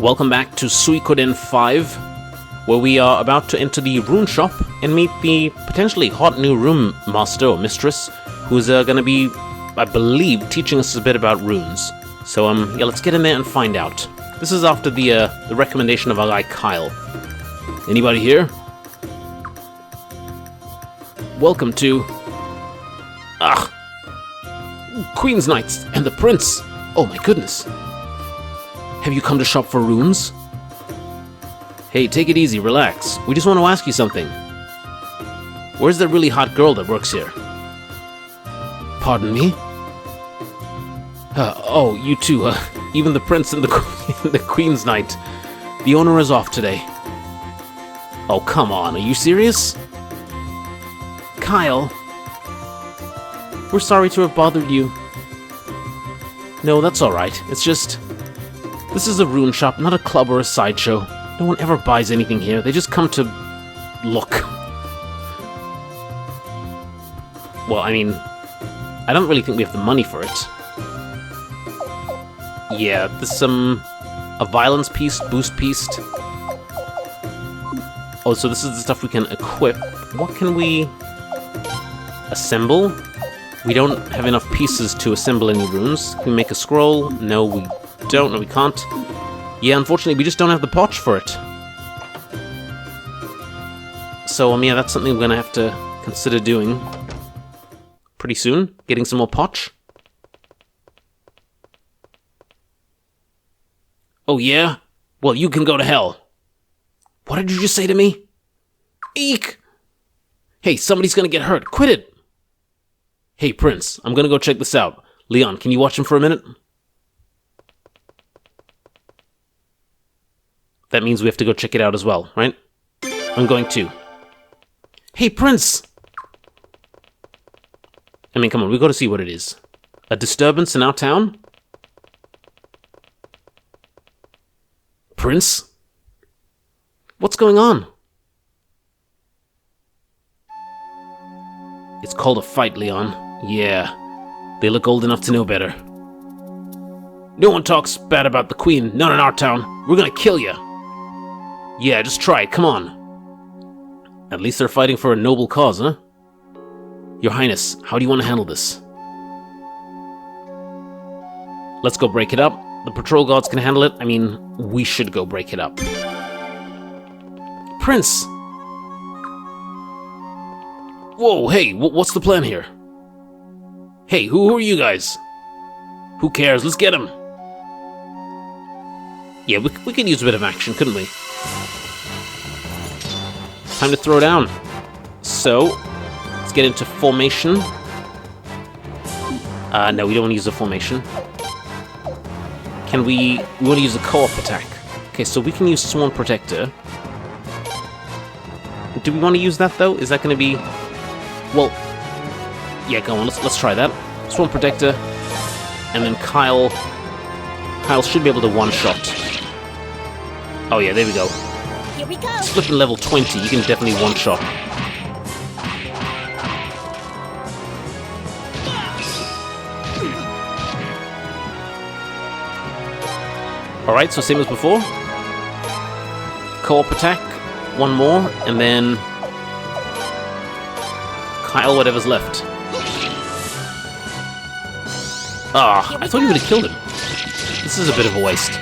Welcome back to Suikoden V, where we are about to enter the rune shop and meet the potentially hot new rune master or mistress, who's going to be, I believe, teaching us a bit about runes. So, yeah, let's get in there and find out. This is after the recommendation of our guy Kyle. Anybody here? Welcome to... Queen's Knights and the Prince! Oh my goodness! Have you come to shop for runes? Hey, take it easy, relax. We just want to ask you something. Where's that really hot girl that works here? Pardon me? Oh, you too, even the Prince and the Queen's Knight. The owner is off today. Oh, come on, are you serious? Kyle, we're sorry to have bothered you. No, that's alright. It's just... This is a rune shop, not a club or a sideshow. No one ever buys anything here. They just come to... look. Well, I mean... I don't really think we have the money for it. Yeah, there's a violence piece, boost piece. Oh, so this is the stuff we can equip. What can we... assemble? We don't have enough pieces to assemble any runes. Can we make a scroll? No, we don't. No, we can't. Yeah, unfortunately, we just don't have the potch for it. So, yeah, that's something we're gonna have to consider doing pretty soon. Getting some more potch. Oh, yeah? Well, you can go to hell. What did you just say to me? Eek! Hey, somebody's gonna get hurt. Quit it! Hey, Prince, I'm gonna go check this out. Leon, can you watch him for a minute? That means we have to go check it out as well, right? I'm going to. Hey, Prince! I mean, come on, we've got to see what it is. A disturbance in our town? Prince? What's going on? It's called a fight, Leon. Yeah, they look old enough to know better. No one talks bad about the Queen, not in our town. We're gonna kill you. Yeah, just try it, come on. At least they're fighting for a noble cause, huh? Your Highness, how do you want to handle this? Let's go break it up. The patrol guards can handle it. I mean, we should go break it up. Prince! Whoa, hey, what's the plan here? Hey, who are you guys? Who cares? Let's get him. Yeah, we could use a bit of action, couldn't we? Time to throw down. So, let's get into formation. No, we don't want to use a formation. We want to use a co-op attack. Okay, so we can use Sworn Protector. Do we want to use that, though? Is that going to be... Well, yeah, go on, let's try that. Sworn Protector, and then Kyle should be able to one-shot. Oh yeah, there we go. Here we go. Flipping level 20, you can definitely one-shot. Alright, so same as before. Co-op attack, one more, and then... Kyle, whatever's left. Ah, I thought you would have killed him. This is a bit of a waste.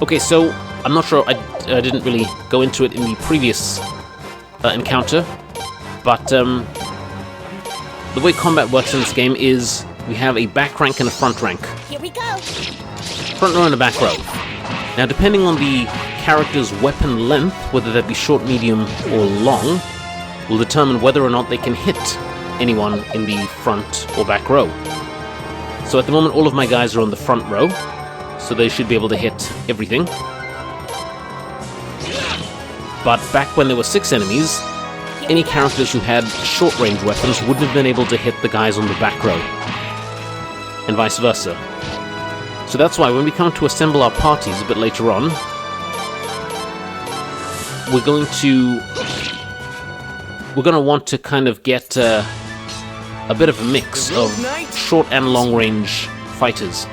Okay, so I'm not sure, I didn't really go into it in the previous encounter, but the way combat works in this game is we have a back rank and a front rank. Here we go. Front row and a back row. Now, depending on the character's weapon length, whether that be short, medium, or long, will determine whether or not they can hit anyone in the front or back row. So at the moment, all of my guys are on the front row, so they should be able to hit everything. But back when there were 6 enemies, any characters who had short-range weapons wouldn't have been able to hit the guys on the back row, and vice versa. So that's why when we come to assemble our parties a bit later on, we're going to want to kind of get a bit of a mix of short and long range fighters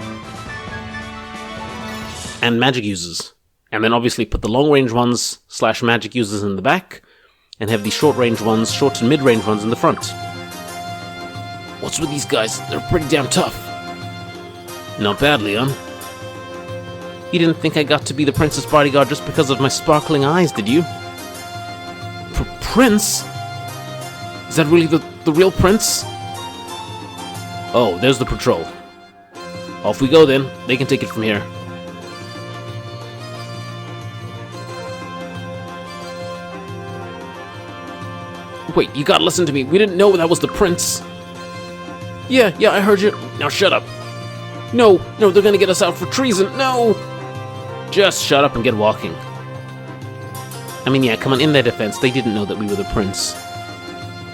and magic users. And then obviously put the long range ones / magic users in the back, and have the short range ones, short and mid range ones in the front. What's with these guys? They're pretty damn tough. Not bad, Leon. You didn't think I got to be the prince's bodyguard just because of my sparkling eyes, did you? Prince? Is that really the real prince? Oh, there's the patrol. Off we go then. They can take it from here. Wait, you gotta listen to me. We didn't know that was the prince. Yeah, I heard you. Now shut up. No, they're gonna get us out for treason. No! Just shut up and get walking. I mean, yeah, come on, in their defense, they didn't know that we were the prince.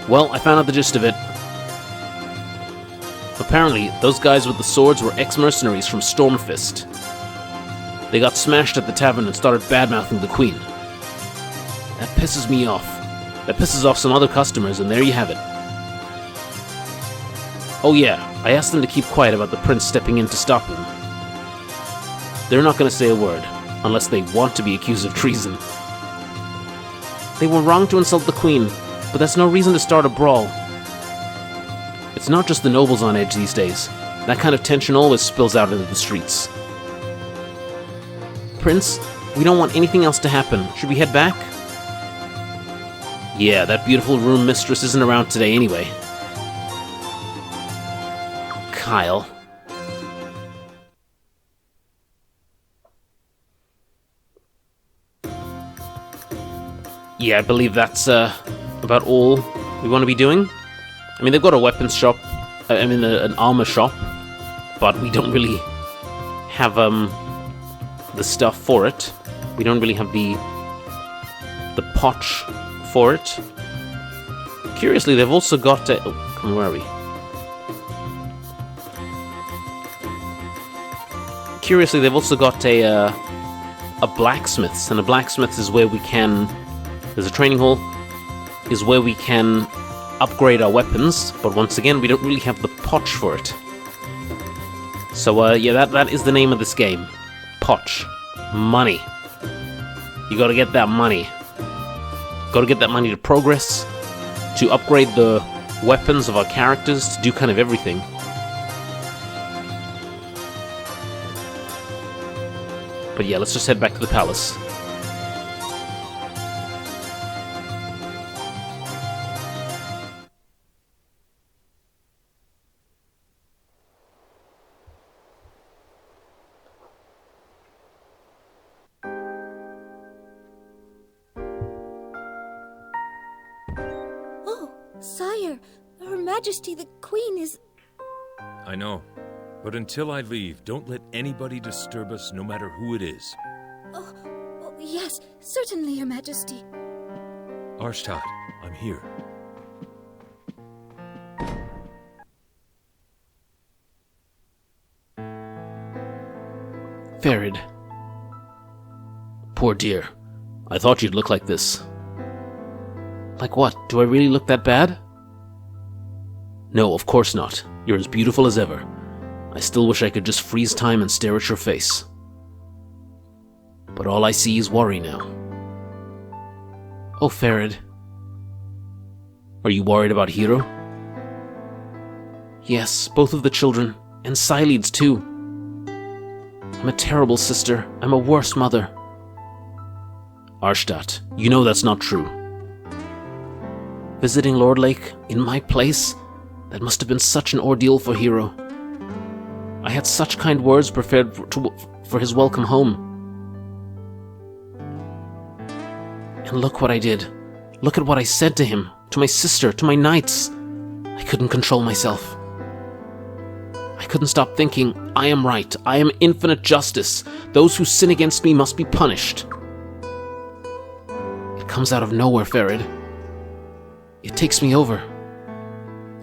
Well, I found out the gist of it. Apparently, those guys with the swords were ex-mercenaries from Stormfist. They got smashed at the tavern and started bad-mouthing the queen. That pisses me off. That pisses off some other customers, and there you have it. Oh yeah, I asked them to keep quiet about the prince stepping in to stop them. They're not going to say a word, unless they want to be accused of treason. They were wrong to insult the queen, but that's no reason to start a brawl. It's not just the nobles on edge these days. That kind of tension always spills out into the streets. Prince, we don't want anything else to happen. Should we head back? Yeah, that beautiful room mistress isn't around today anyway. Kyle. Yeah, I believe that's about all we want to be doing. I mean, they've got a weapons shop, an armor shop, but we don't really have the stuff for it. We don't really have the potch for it. Curiously, they've also got a... Oh, come on, where are we? Curiously, they've also got a blacksmith's, and a blacksmith's is where we can... There's a training hall, is where we can upgrade our weapons, but once again, we don't really have the potch for it. So, yeah, that is the name of this game. Potch. Money. You gotta get that money. Gotta get that money to progress, to upgrade the weapons of our characters, to do kind of everything. But yeah, let's just head back to the palace. Sire, Her Majesty the Queen is... I know. But until I leave, don't let anybody disturb us, no matter who it is. Oh, yes, certainly, Your Majesty. Arshtat, I'm here. Farid. Poor dear. I thought you'd look like this. Like what? Do I really look that bad? No, of course not. You're as beautiful as ever. I still wish I could just freeze time and stare at your face. But all I see is worry now. Oh, Farid. Are you worried about Hiro? Yes, both of the children, and Cyledes too. I'm a terrible sister. I'm a worse mother. Arshtat, you know that's not true. Visiting Lord Lake in my place? That must have been such an ordeal for Hiro. I had such kind words prepared for his welcome home. And look what I did. Look at what I said to him, to my sister, to my knights. I couldn't control myself. I couldn't stop thinking, I am right, I am infinite justice. Those who sin against me must be punished. It comes out of nowhere, Farid. It takes me over.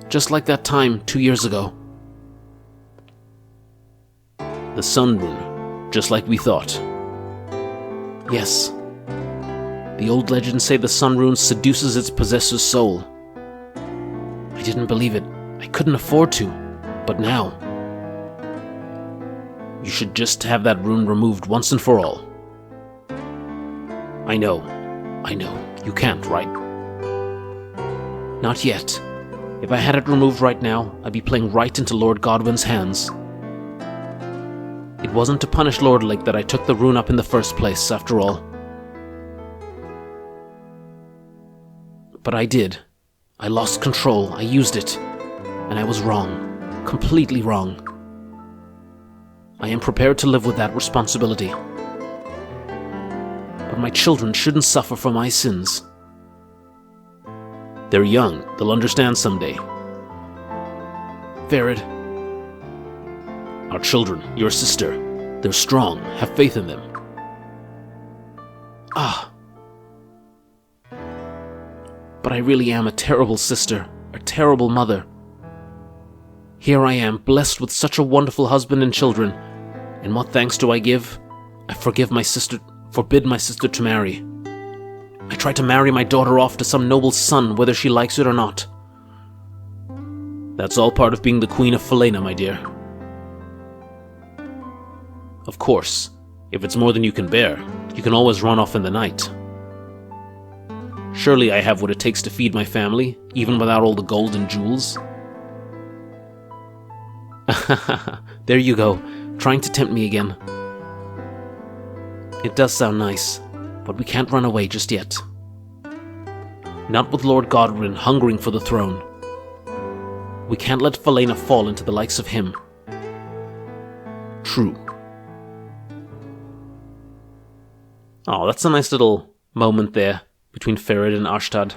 Just like that time 2 years ago. The Sun Rune, just like we thought. Yes. The old legends say the Sun Rune seduces its possessor's soul. I didn't believe it. I couldn't afford to, but now... You should just have that rune removed once and for all. I know. You can't, right? Not yet. If I had it removed right now, I'd be playing right into Lord Godwin's hands. It wasn't to punish Lord Lake that I took the rune up in the first place, after all. But I did. I lost control, I used it, and I was wrong. Completely wrong. I am prepared to live with that responsibility. But my children shouldn't suffer for my sins. They're young, they'll understand someday. Farid. Our children, your sister, they're strong, have faith in them. But I really am a terrible sister, a terrible mother. Here I am, blessed with such a wonderful husband and children, and what thanks do I give? I forbid my sister to marry. I try to marry my daughter off to some noble son, whether she likes it or not. That's all part of being the Queen of Falena, my dear. Of course, if it's more than you can bear, you can always run off in the night. Surely I have what it takes to feed my family, even without all the gold and jewels. There you go, trying to tempt me again. It does sound nice, but we can't run away just yet. Not with Lord Godwin hungering for the throne. We can't let Falena fall into the likes of him. True. Oh, that's a nice little moment there between Farid and Ashtad.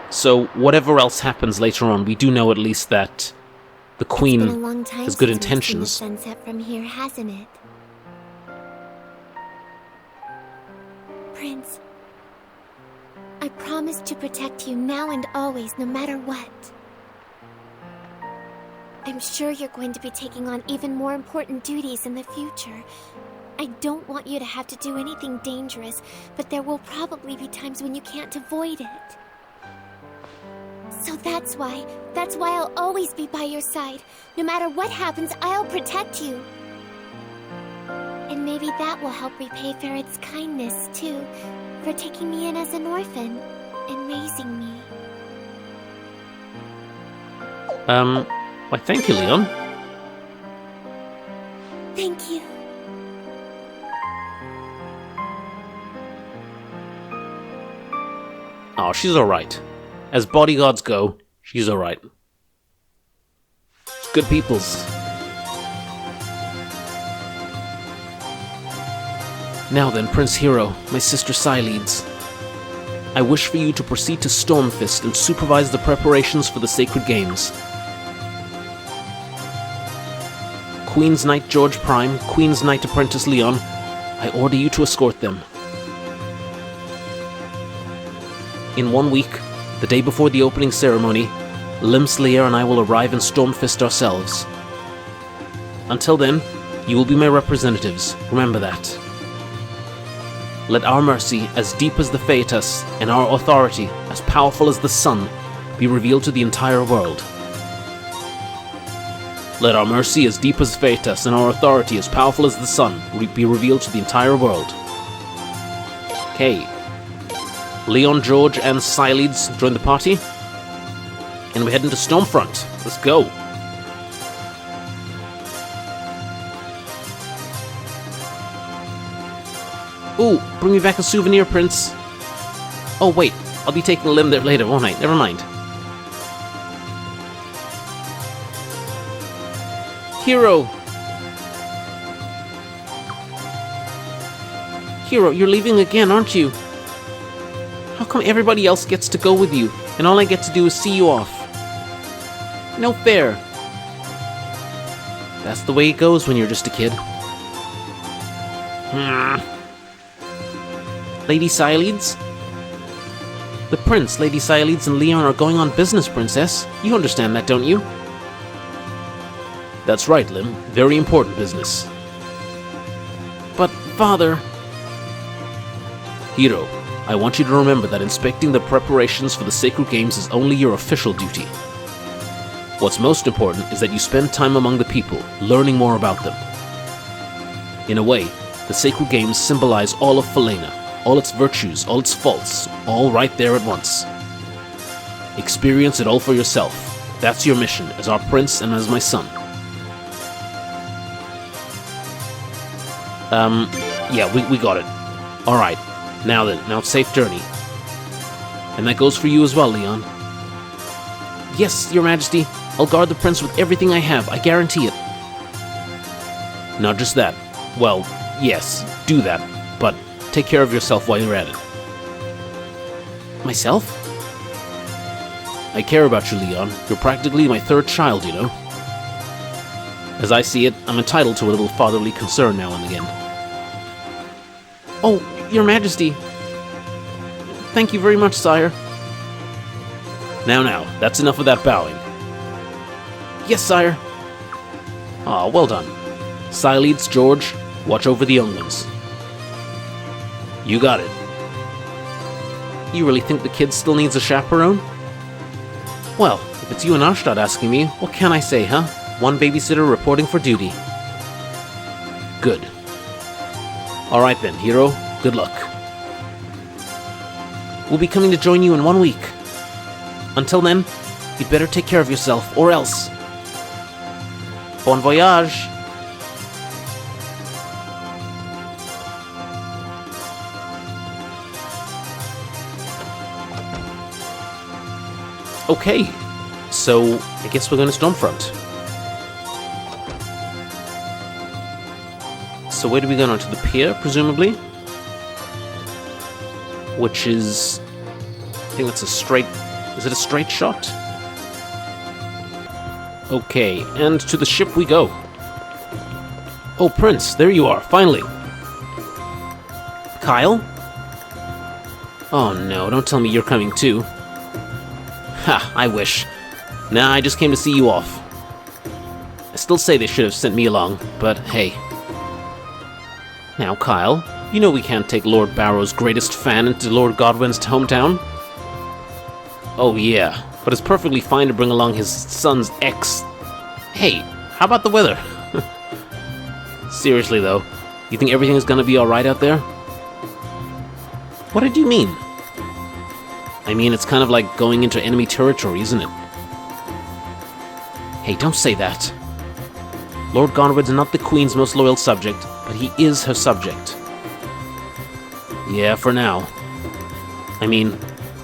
So, whatever else happens later on, we do know at least that the Queen has good intentions. Sunset from here, hasn't it? Prince, I promise to protect you now and always, no matter what. I'm sure you're going to be taking on even more important duties in the future. I don't want you to have to do anything dangerous, but there will probably be times when you can't avoid it. So that's why I'll always be by your side. No matter what happens, I'll protect you. And maybe that will help repay Farid's kindness, too, for taking me in as an orphan and raising me. Why thank you, Leon. Thank you. Oh, she's alright. As bodyguards go, she's alright. Good peoples. Now then, Prince Hero, my sister Cyleeds. I wish for you to proceed to Stormfist and supervise the preparations for the Sacred Games. Queen's Knight George Prime, Queen's Knight Apprentice Leon, I order you to escort them. In 1 week, the day before the opening ceremony, Lim Slayer and I will arrive in Stormfist ourselves. Until then, you will be my representatives, remember that. Let our mercy, as deep as the Phaetus, and our authority, as powerful as the sun, be revealed to the entire world. Let our mercy, as deep as Phaetus, and our authority, as powerful as the sun, be revealed to the entire world. Okay. Leon, George, and Cyleeds join the party. And we head into Stormfront. Let's go. Ooh, bring me back a souvenir, Prince. Oh, wait. I'll be taking Lim there later, won't I? Never mind. Hero! Hero, you're leaving again, aren't you? How come everybody else gets to go with you, and all I get to do is see you off? No fair. That's the way it goes when you're just a kid. Lady Cyleeds? The Prince, Lady Cyleeds, and Leon are going on business, Princess. You understand that, don't you? That's right, Lim. Very important business. But, Father... Hero, I want you to remember that inspecting the preparations for the sacred games is only your official duty. What's most important is that you spend time among the people, learning more about them. In a way, the sacred games symbolize all of Falena, all its virtues, all its faults, all right there at once. Experience it all for yourself. That's your mission as our prince and as my son. Yeah, we got it. Alright, now then, safe journey. And that goes for you as well, Leon. Yes, Your Majesty, I'll guard the prince with everything I have, I guarantee it. Not just that. Well, yes, do that, but take care of yourself while you're at it. Myself? I care about you, Leon. You're practically my third child, you know. As I see it, I'm entitled to a little fatherly concern now and again. Oh, Your Majesty. Thank you very much, sire. Now, that's enough of that bowing. Yes, sire. Ah, well done. Sileads, George, watch over the young ones. You got it. You really think the kid still needs a chaperone? Well, if it's you and Ashtad asking me, what can I say, huh? One babysitter reporting for duty. Good. Alright then, hero. Good luck. We'll be coming to join you in 1 week. Until then, you'd better take care of yourself, or else. Bon voyage! Okay, so I guess we're going to Stormfront. So where do we go now? To the pier, presumably? Which is... I think that's a straight... Is it a straight shot? Okay, and to the ship we go. Oh, Prince, there you are, finally. Kyle? Oh no, don't tell me you're coming too. Ha, I wish. Nah, I just came to see you off. I still say they should have sent me along, but hey. Now, Kyle, you know we can't take Lord Barrow's greatest fan into Lord Godwin's hometown. Oh yeah, but it's perfectly fine to bring along his son's ex... Hey, how about the weather? Seriously though, you think everything's gonna be alright out there? What did you mean? I mean, it's kind of like going into enemy territory, isn't it? Hey, don't say that. Lord Godwin's not the Queen's most loyal subject, but he is her subject. Yeah, for now. I mean,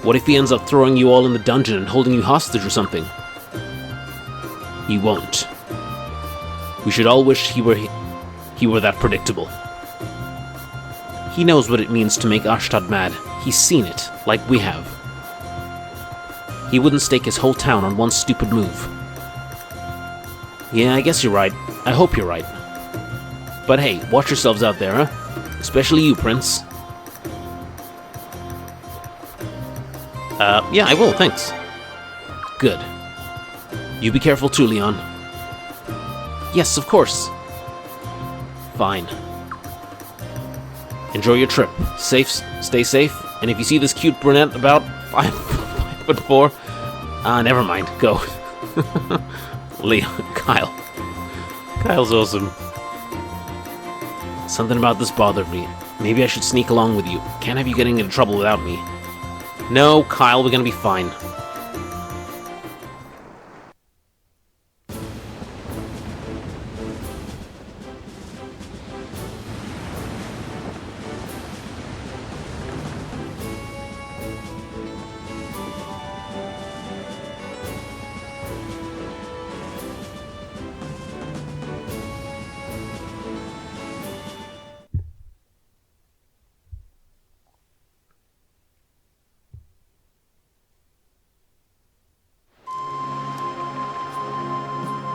what if he ends up throwing you all in the dungeon and holding you hostage or something? He won't. We should all wish he were that predictable. He knows what it means to make Ashtad mad. He's seen it, like we have. He wouldn't stake his whole town on one stupid move. Yeah, I guess you're right. I hope you're right. But hey, watch yourselves out there, huh? Especially you, Prince. Yeah, I will, thanks. Good. You be careful too, Leon. Yes, of course. Fine. Enjoy your trip. Stay safe, and if you see this cute brunette about 5'4", never mind, go. Leon, Kyle. Kyle's awesome. Something about this bothered me. Maybe I should sneak along with you. Can't have you getting into trouble without me. No, Kyle, we're gonna be fine.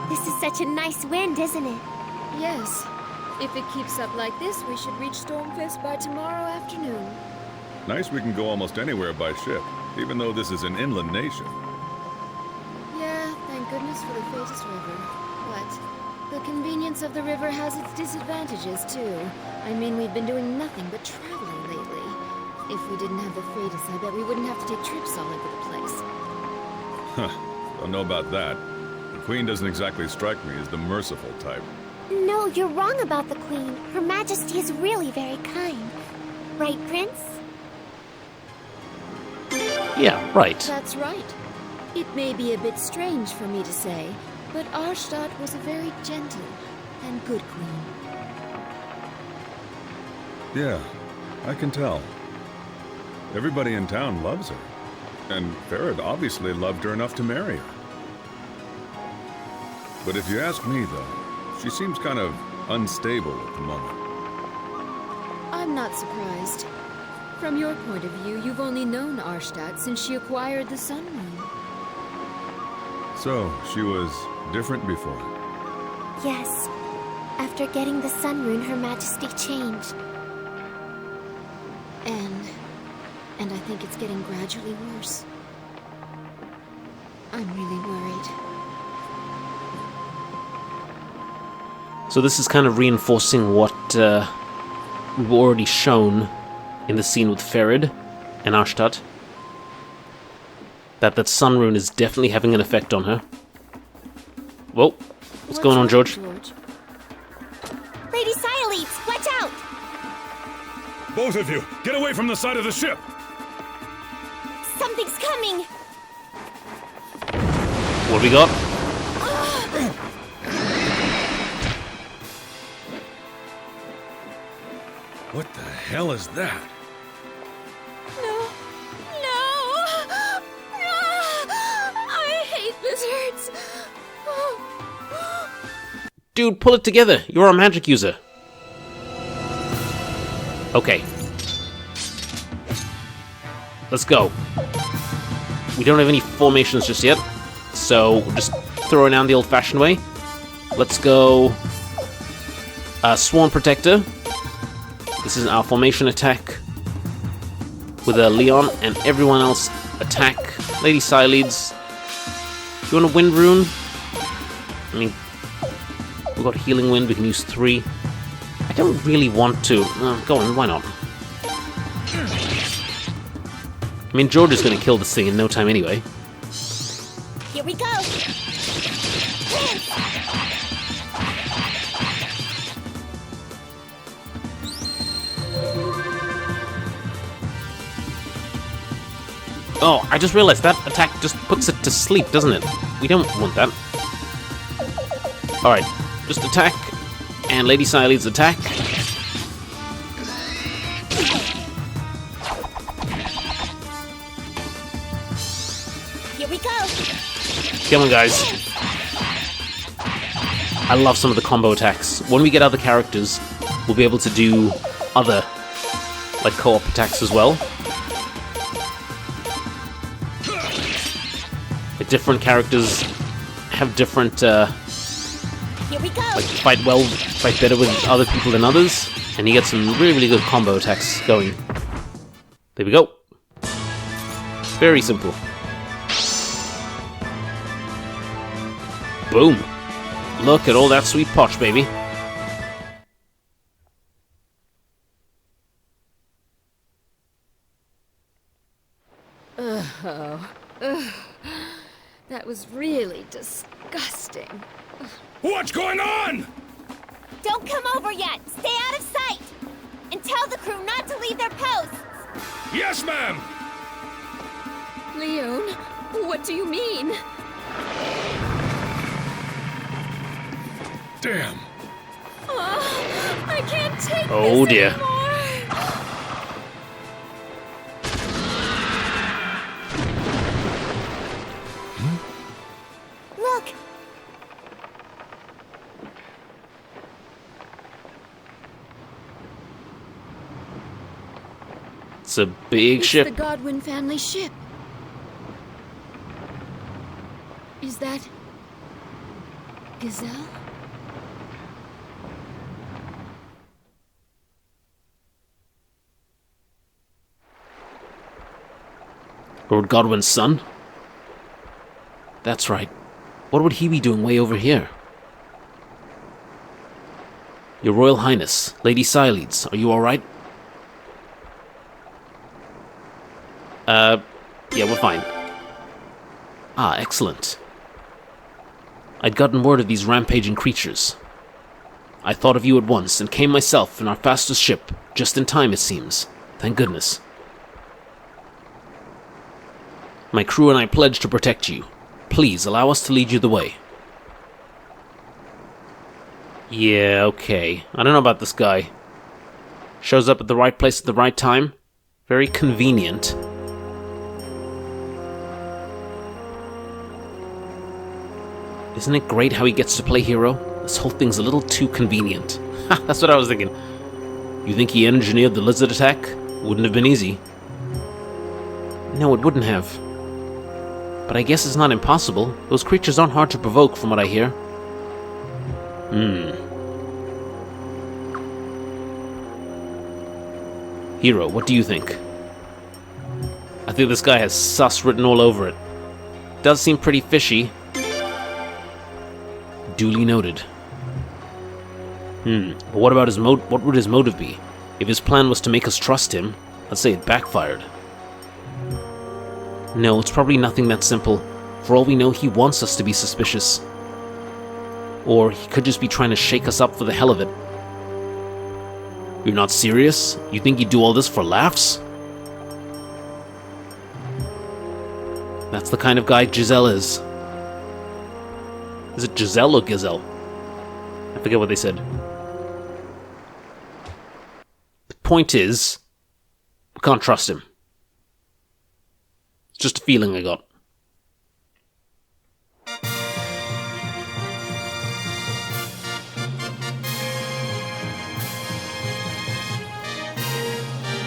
This is such a nice wind, isn't it? Yes. If it keeps up like this, we should reach Stormfist by tomorrow afternoon. Nice we can go almost anywhere by ship, even though this is an inland nation. Yeah, thank goodness for the Fatus River. But the convenience of the river has its disadvantages, too. I mean, we've been doing nothing but traveling lately. If we didn't have the Fatus, I bet we wouldn't have to take trips all over the place. Huh. Don't know about that. The Queen doesn't exactly strike me as the merciful type. No, you're wrong about the Queen. Her Majesty is really very kind. Right, Prince? Yeah, right. That's right. It may be a bit strange for me to say, but Arstadt was a very gentle and good queen. Yeah, I can tell. Everybody in town loves her. And Farad obviously loved her enough to marry her. But if you ask me, though, she seems kind of unstable at the moment. I'm not surprised. From your point of view, you've only known Arstadt since she acquired the Sun Moon. So, she was different before? Yes. After getting the Sun Rune, Her Majesty changed. And I think it's getting gradually worse. I'm really worried. So this is kind of reinforcing what we've already shown in the scene with Farad and Arstadt. That Sun Rune is definitely having an effect on her. Whoa, what's going on, George? Lady Sialeeds, watch out! Both of you, get away from the side of the ship! Something's coming! What do we got? What the hell is that? No! I hate lizards! Dude, pull it together. You're a magic user. Okay. Let's go. We don't have any formations just yet, so we'll just throw it down the old-fashioned way. Let's go... Sworn Protector. This is our formation attack. With Leon and everyone else attack. Lady Sialeeds. Do you want a Wind Rune? I mean, we've got Healing Wind, we can use 3. I don't really want to. Go on, why not? I mean, George is going to kill this thing in no time anyway. Here we go! Oh, I just realized that attack just puts it to sleep, doesn't it? We don't want that. Alright, just attack. And Lady Sialeeds attack. Here we go! Come on, guys. I love some of the combo attacks. When we get other characters, we'll be able to do other, like, co-op attacks as well. Like, different characters have different, Here we go! like, fight better with other people than others, and you get some really, really good combo attacks going. There we go. Very simple. Boom. Look at all that sweet posh, baby. That was really disgusting. What's going on? Don't come over yet! Stay out of sight! And tell the crew not to leave their posts! Yes, ma'am! Leon, what do you mean? Damn. I can't take Oh, this dear. anymore. Look! It's a big It's ship. the Godwin family ship. Is that... Gazelle? Lord Godwin's son? That's right. What would he be doing way over here? Your Royal Highness, Lady Sialeeds, are you alright? Yeah, we're fine. Ah, excellent. I'd gotten word of these rampaging creatures. I thought of you at once, and came myself in our fastest ship, just in time it seems. Thank goodness. My crew and I pledge to protect you. Please, allow us to lead you the way. Yeah, okay. I don't know about this guy. Shows up at the right place at the right time. Very convenient. Isn't it great how he gets to play hero? This whole thing's a little too convenient. Ha, that's what I was thinking. You think he engineered the lizard attack? Wouldn't have been easy. No, it wouldn't have. But I guess it's not impossible. Those creatures aren't hard to provoke, from what I hear. Hero, what do you think? I think this guy has sus written all over it. Does seem pretty fishy. Duly noted. But what about his what would his motive be? If his plan was to make us trust him, let's say it backfired. No, it's probably nothing that simple. For all we know, he wants us to be suspicious. Or he could just be trying to shake us up for the hell of it. You're not serious? You think he'd do all this for laughs? That's the kind of guy Giselle is. Is it Giselle or Gazelle? I forget what they said. The point is, we can't trust him. It's just a feeling I got.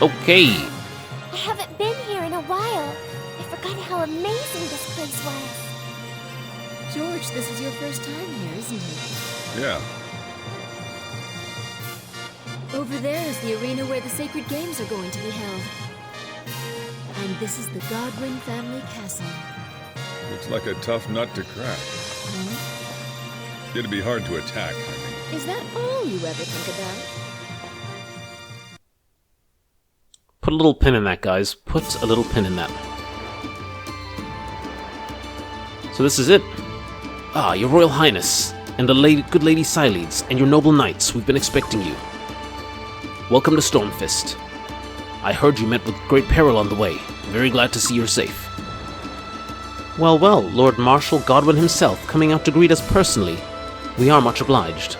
Okay. I haven't been here in a while. I forgot how amazing this place was. George, this is your first time here, isn't it? Yeah. Over there is the arena where the sacred games are going to be held. And this is the Godwin family castle. Looks like a tough nut to crack. Huh? It'd be hard to attack, I mean. Is that all you ever think about? Put a little pin in that, guys. Put a little pin in that. So this is it. Ah, your Royal Highness, and the good Lady Siledes, and your noble knights, we've been expecting you. Welcome to Stormfist. I heard you met with great peril on the way. I'm very glad to see you're safe. Well, well, Lord Marshal Godwin himself coming out to greet us personally. We are much obliged.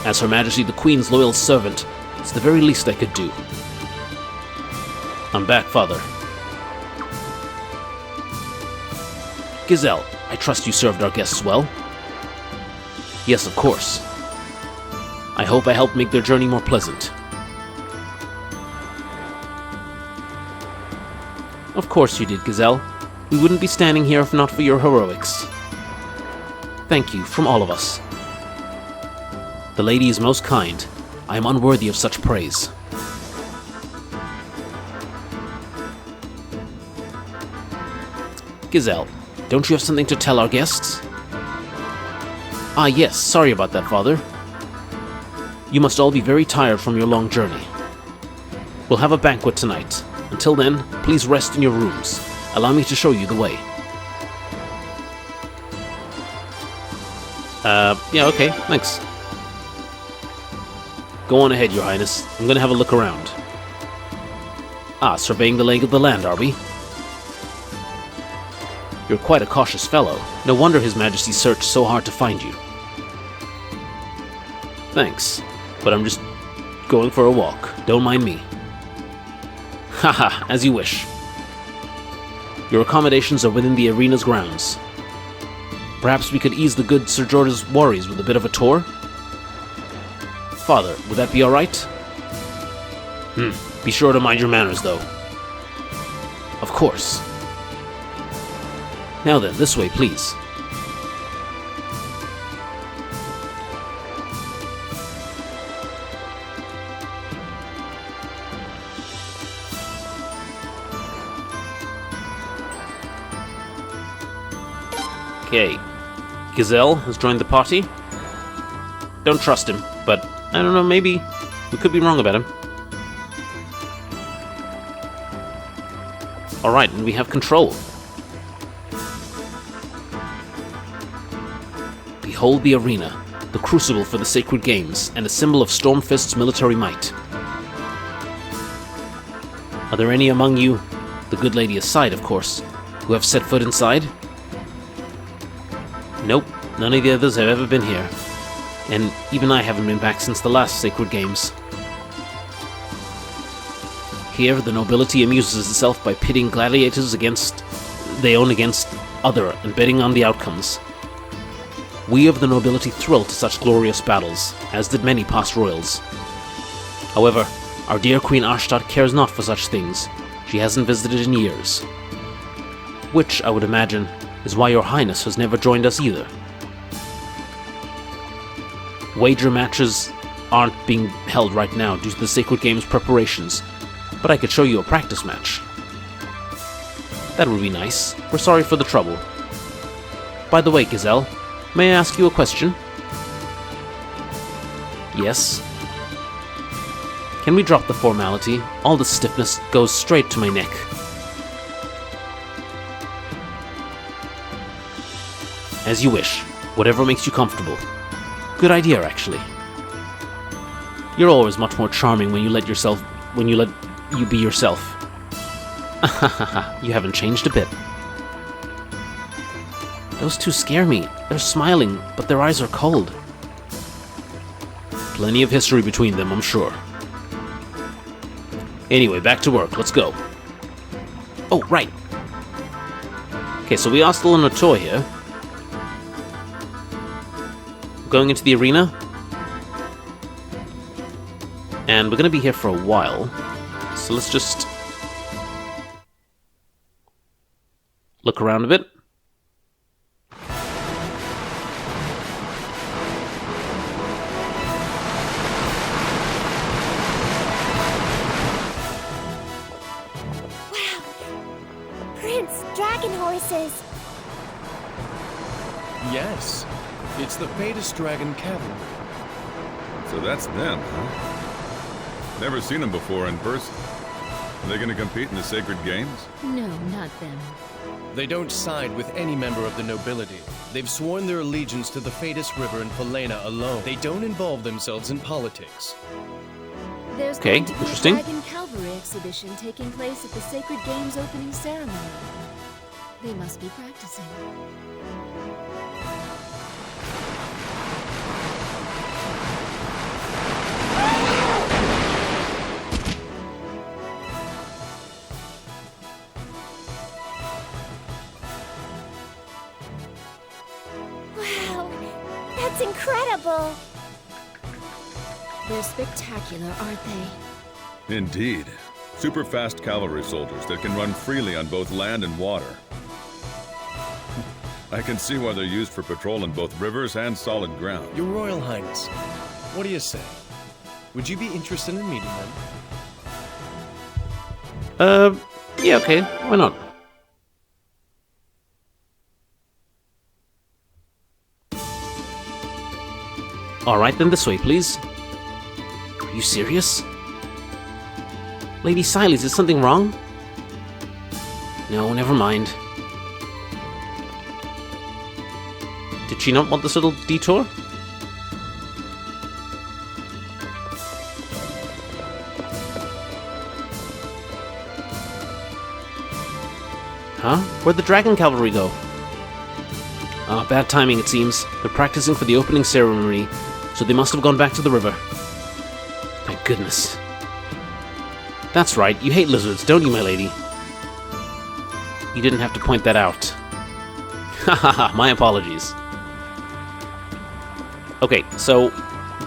As Her Majesty the Queen's loyal servant, it's the very least I could do. I'm back, Father. Gazelle, I trust you served our guests well? Yes, of course. I hope I helped make their journey more pleasant. Of course you did, Gazelle. We wouldn't be standing here if not for your heroics. Thank you, from all of us. The lady is most kind. I am unworthy of such praise. Gazelle, don't you have something to tell our guests? Ah yes, sorry about that, Father. You must all be very tired from your long journey. We'll have a banquet tonight. Until then, please rest in your rooms. Allow me to show you the way. Yeah, okay, thanks. Go on ahead, Your Highness. I'm gonna have a look around. Ah, surveying the lay of the land, are we? You're quite a cautious fellow. No wonder His Majesty searched so hard to find you. Thanks, but I'm just going for a walk. Don't mind me. Haha, as you wish. Your accommodations are within the arena's grounds. Perhaps we could ease the good Sir George's worries with a bit of a tour? Father, would that be alright? Be sure to mind your manners, though. Of course. Now then, this way, please. Okay. Gazelle has joined the party. Don't trust him, but I don't know, maybe we could be wrong about him. Alright, and we have control. Behold the arena, the crucible for the sacred games, and a symbol of Stormfist's military might. Are there any among you, the good lady aside, of course, who have set foot inside? Nope, none of the others have ever been here. And even I haven't been back since the last Sacred Games. Here, the nobility amuses itself by pitting gladiators against other and betting on the outcomes. We of the nobility thrill to such glorious battles, as did many past royals. However, our dear Queen Arshtat cares not for such things. She hasn't visited in years. Which, I would imagine, is why your highness has never joined us either. Wager matches aren't being held right now due to the Sacred Games preparations, but I could show you a practice match. That would be nice. We're sorry for the trouble. By the way, Gazelle, may I ask you a question? Yes. Can we drop the formality? All the stiffness goes straight to my neck. As you wish. Whatever makes you comfortable. Good idea, actually. You're always much more charming when you let you be yourself. You haven't changed a bit. Those two scare me. They're smiling, but their eyes are cold. Plenty of history between them, I'm sure. Anyway, back to work. Let's go. Oh, right. Okay, so we are still in a tour here. Going into the arena. And we're going to be here for a while. So let's just look around a bit. Wow! Prince, dragon horses! Yes. It's the Fadus Dragon Cavalry. So that's them, huh? Never seen them before in person. Are they going to compete in the Sacred Games? No, not them. They don't side with any member of the nobility. They've sworn their allegiance to the Fadus River and Falena alone. They don't involve themselves in politics. There's Okay, going to be interesting. a Dragon Cavalry exhibition taking place at the Sacred Games opening ceremony. They must be practicing. Wow! That's incredible! They're spectacular, aren't they? Indeed. Super fast cavalry soldiers that can run freely on both land and water. I can see why they're used for patrol in both rivers and solid ground. Your Royal Highness, what do you say? Would you be interested in meeting them? Yeah, okay. Why not? Alright, then this way, please. Are you serious? Lady Siles, is something wrong? No, never mind. Did she not want this little detour? Huh? Where'd the Dragon Cavalry go? Ah, bad timing, it seems. They're practicing for the opening ceremony, so they must have gone back to the river. Thank goodness. That's right, you hate lizards, don't you, my lady? You didn't have to point that out. Hahaha, my apologies. Okay, so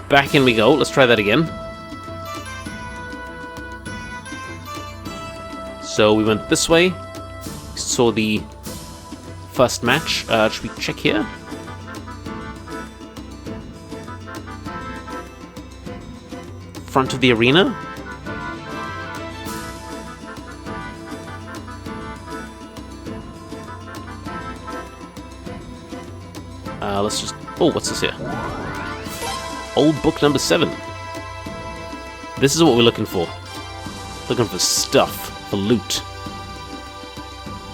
back in we go. Let's try that again. So we went this way. Saw the first match. Should we check here? Front of the arena. Let's just... Oh, what's this here? Old book number 7. This is what we're looking for. Looking for stuff, for loot.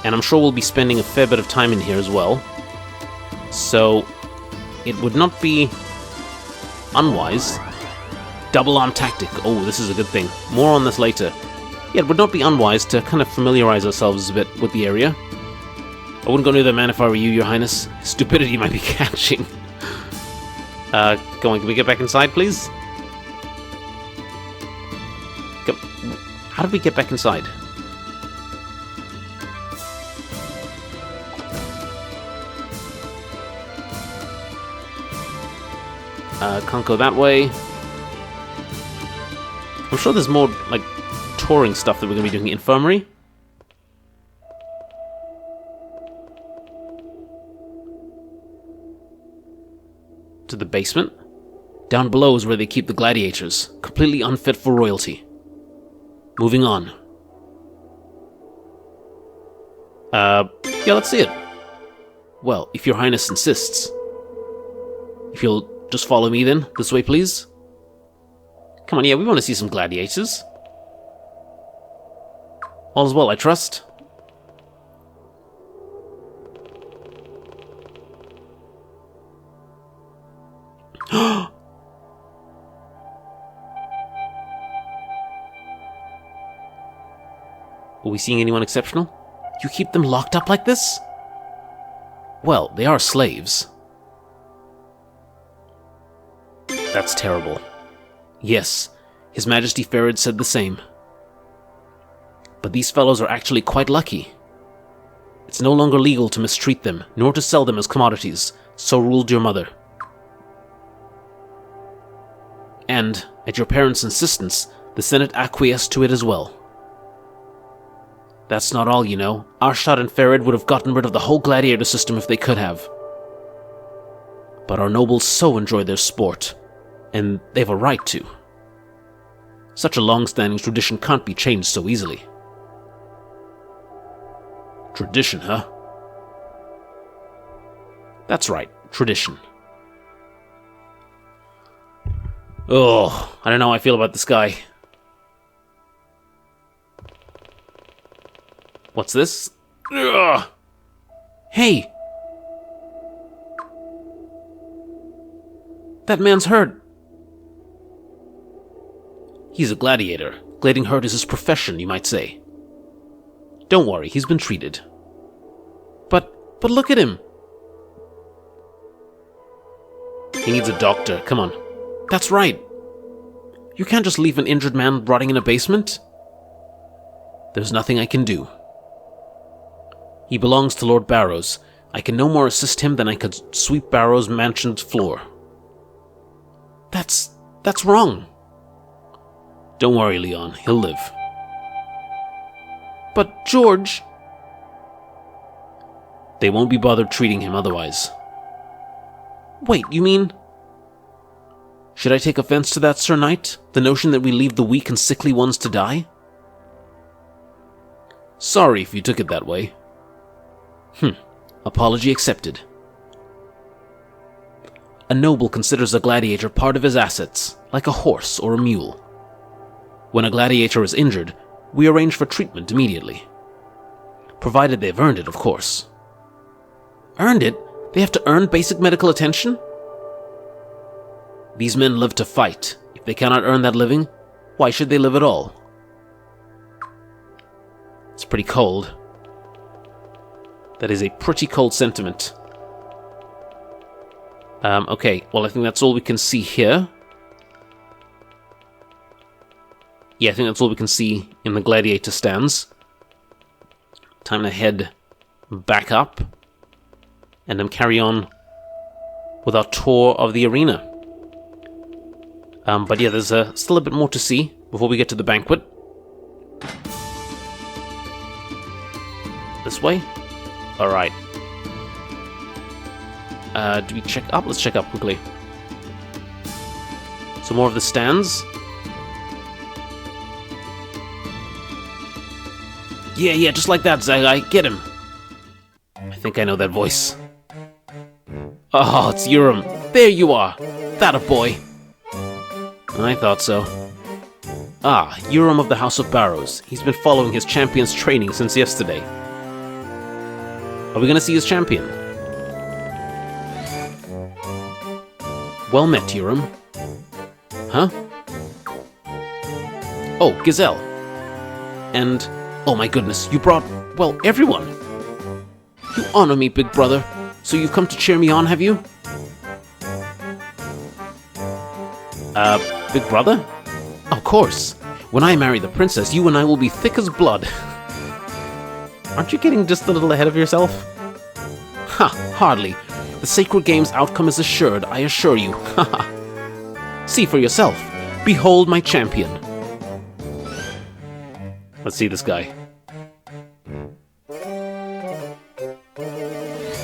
And I'm sure we'll be spending a fair bit of time in here as well. So, it would not be unwise. Double arm tactic. Oh, this is a good thing. More on this later. Yeah, it would not be unwise to kind of familiarize ourselves a bit with the area. I wouldn't go near the man if I were you, Your Highness. Stupidity might be catching. Go on, can we get back inside, please? Go. How did we get back inside? Can't go that way. I'm sure there's more, like, touring stuff that we're going to be doing. Infirmary? To the basement? Down below is where they keep the gladiators. Completely unfit for royalty. Moving on. Yeah, let's see it. Well, if Your Highness insists. If you'll just follow me then. This way, please. Come on, yeah, we want to see some gladiators. All is well, I trust. Are we seeing anyone exceptional? You keep them locked up like this? Well, they are slaves. That's terrible. Yes, His Majesty Ferid said the same. But these fellows are actually quite lucky. It's no longer legal to mistreat them, nor to sell them as commodities, so ruled your mother. And, at your parents' insistence, the Senate acquiesced to it as well. That's not all, you know. Arshad and Ferid would have gotten rid of the whole gladiator system if they could have. But our nobles so enjoy their sport, and they've a right to. Such a long-standing tradition can't be changed so easily. Tradition, huh? That's right, tradition. Oh, I don't know how I feel about this guy. What's this? Ugh. Hey! That man's hurt. He's a gladiator. Glading hurt is his profession, you might say. Don't worry, he's been treated. But look at him. He needs a doctor, come on. That's right. You can't just leave an injured man rotting in a basement. There's nothing I can do. He belongs to Lord Barrows. I can no more assist him than I could sweep Barrows' mansion's floor. That's wrong. Don't worry, Leon. He'll live. But, George... They won't be bothered treating him otherwise. Wait, you mean... Should I take offense to that, Sir Knight? The notion that we leave the weak and sickly ones to die? Sorry if you took it that way. Apology accepted. A noble considers a gladiator part of his assets, like a horse or a mule. When a gladiator is injured, we arrange for treatment immediately. Provided they've earned it, of course. Earned it? They have to earn basic medical attention? These men live to fight. If they cannot earn that living, why should they live at all? It's pretty cold. That is a pretty cold sentiment. Okay, well, I think that's all we can see here. Yeah, I think that's all we can see in the gladiator stands. Time to head back up and then carry on with our tour of the arena. But yeah, there's still a bit more to see before we get to the banquet. This way? Alright. Do we check up? Let's check up quickly. Some more of the stands. Yeah, just like that, Zagai. Get him. I think I know that voice. Oh, it's Urim. There you are. That a boy. I thought so. Ah, Urim of the House of Barrows. He's been following his champion's training since yesterday. Are we gonna see his champion? Well met, Yuram. Huh? Oh, Gazelle. And, oh my goodness, you brought, well, everyone. You honor me, big brother. So you've come to cheer me on, have you? Big brother? Of course. When I marry the princess, you and I will be thick as blood. Aren't you getting just a little ahead of yourself? Ha, hardly. The Sacred Game's outcome is assured, I assure you. Haha. See for yourself. Behold my champion. Let's see this guy.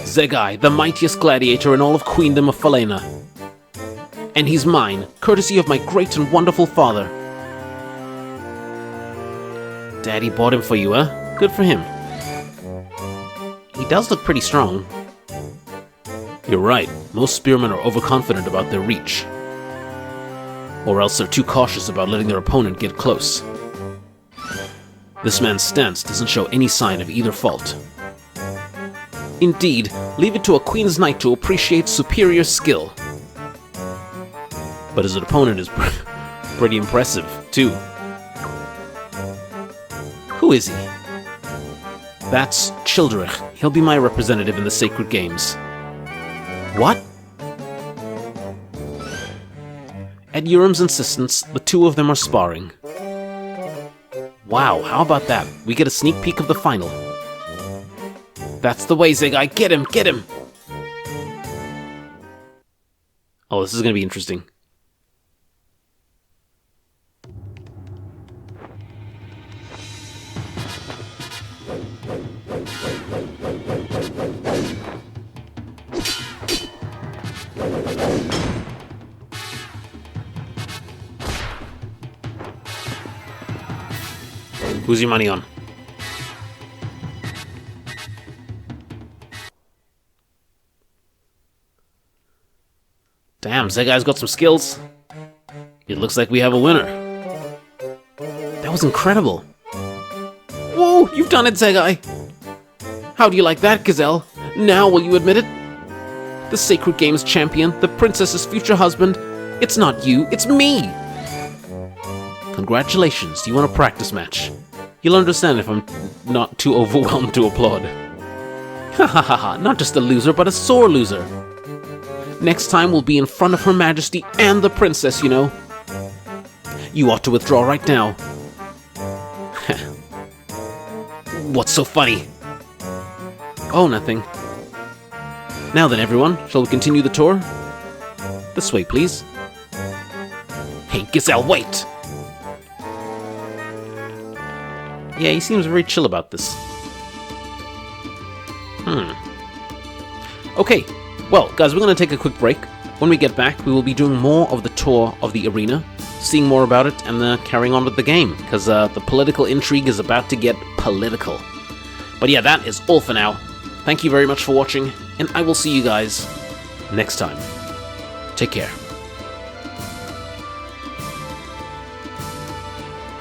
Zegai, the mightiest gladiator in all of Queendom of Falena. And he's mine, courtesy of my great and wonderful father. Daddy bought him for you, huh? Good for him. He does look pretty strong. You're right, most spearmen are overconfident about their reach. Or else they're too cautious about letting their opponent get close. This man's stance doesn't show any sign of either fault. Indeed, leave it to a Queen's Knight to appreciate superior skill. But his opponent is pretty impressive, too. Who is he? That's Childrich. He'll be my representative in the Sacred Games. What? At Yuram's insistence, the two of them are sparring. Wow, how about that? We get a sneak peek of the final. That's the way, Zegai. Get him! Get him! Oh, this is gonna be interesting. Who's your money on? Damn, Zegai's got some skills. It looks like we have a winner. That was incredible. Whoa, you've done it, Zegai! How do you like that, Gazelle? Now will you admit it? The Sacred Games champion, the princess's future husband, it's not you, it's me! Congratulations, do you want a practice match? You'll understand if I'm not too overwhelmed to applaud. Ha ha ha ha, not just a loser, but a sore loser. Next time we'll be in front of Her Majesty and the princess, you know. You ought to withdraw right now. What's so funny? Oh, nothing. Now then, everyone, shall we continue the tour? This way, please. Hey, Gazelle, wait! Yeah, he seems very chill about this. Okay, well, guys, we're going to take a quick break. When we get back, we will be doing more of the tour of the arena, seeing more about it, and carrying on with the game, because the political intrigue is about to get political. But yeah, that is all for now. Thank you very much for watching, and I will see you guys next time. Take care.